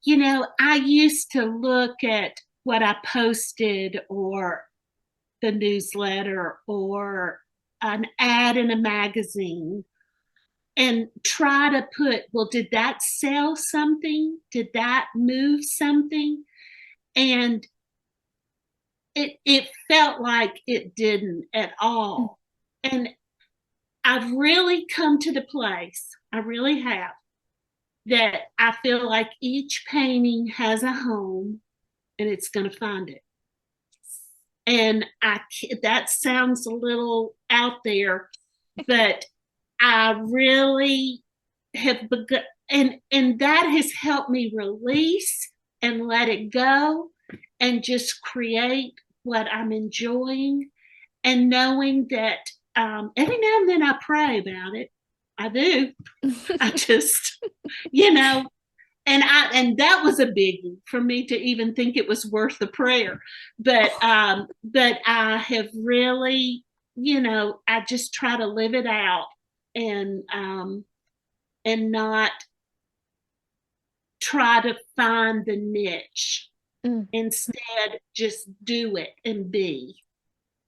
I used to look at what I posted or the newsletter or an ad in a magazine and try to put, well, did that sell something? Did that move something? And it felt like it didn't at all. And I've really come to the place, I really have, that I feel like each painting has a home and it's going to find it. And that sounds a little out there, but I really have begun, and that has helped me release and let it go and just create what I'm enjoying, and knowing that every now and then I pray about it. I do. I just, you know, and that was a biggie for me to even think it was worth the prayer. But I have really, I just try to live it out and not try to find the niche. Instead, just do it and be.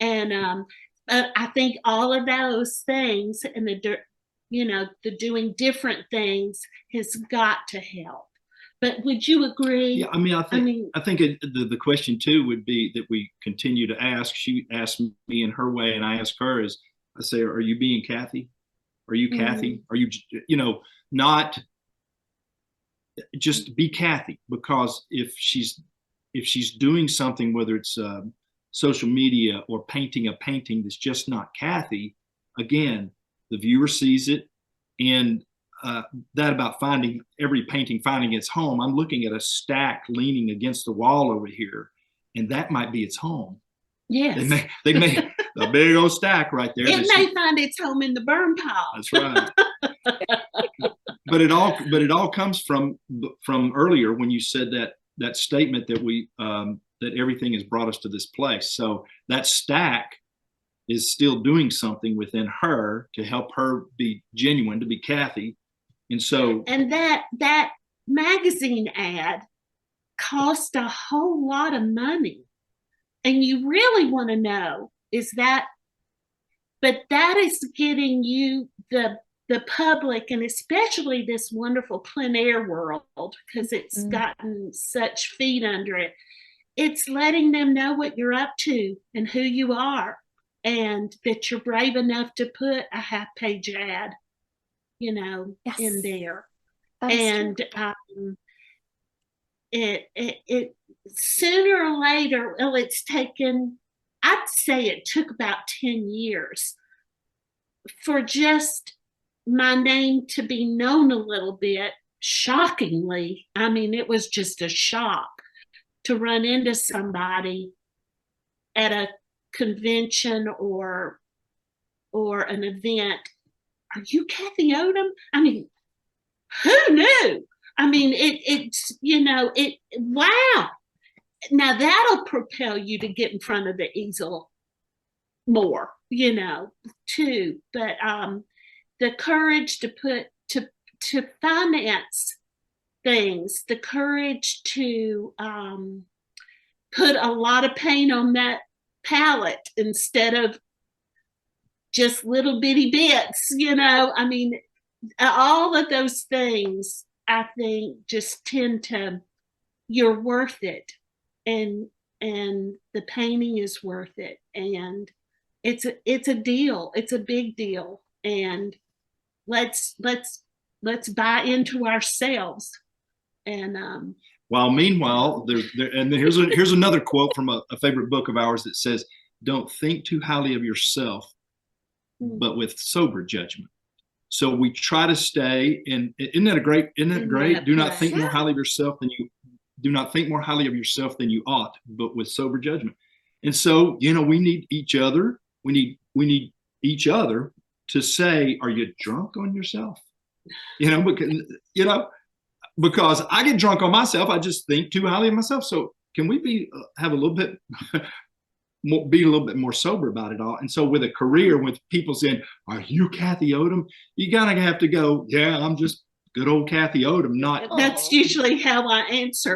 And I think all of those things and the doing different things has got to help. But would you agree? Yeah, I think the question too would be that we continue to ask. She asked me in her way, and I ask her is, I say, are you being Kathie? Are you Kathie? Are you, not just be Kathie? Because if she's doing something, whether it's social media or painting a painting that's just not Kathie, again, the viewer sees it. And that about finding every painting, finding its home, I'm looking at a stack leaning against the wall over here, and that might be its home. Yes. They may a big old stack right there. It may find its home in the burn pile. That's right. But it all comes from earlier when you said that statement that we that everything has brought us to this place. So that stack is still doing something within her to help her be genuine, to be Kathie. And so, and that magazine ad cost a whole lot of money, and you really want to know, is that, but that is getting you the public, and especially this wonderful plein air world, because it's gotten such feet under it. It's letting them know what you're up to and who you are, and that you're brave enough to put a half-page ad, yes, in there. That's and it sooner or later, well, it's taken, I'd say it took about 10 years for just my name to be known a little bit. Shockingly, I mean, it was just a shock to run into somebody at a convention or an event. Are you Kathie Odom? I mean, who knew? I mean, wow. Now that'll propel you to get in front of the easel more, too. But the courage to finance things, the courage to put a lot of paint on that palette instead of just little bitty bits, I mean, all of those things, I think, just tend to, you're worth it, and the painting is worth it, and it's a deal. It's a big deal, and let's buy into ourselves. And while meanwhile, here's another quote from a favorite book of ours that says, "Don't think too highly of yourself, but with sober judgment." So we try to stay in. Isn't that great? Do not think more highly of yourself than you ought, but with sober judgment. And so, we need each other. We need each other to say, "Are you drunk on yourself?" Because I get drunk on myself. I just think too highly of myself. So can we be a little bit more sober about it all? And so with a career, with people saying, "Are you Kathie Odom?" You gotta have to go, "Yeah, I'm just good old Kathie Odom, not That's usually how I answer.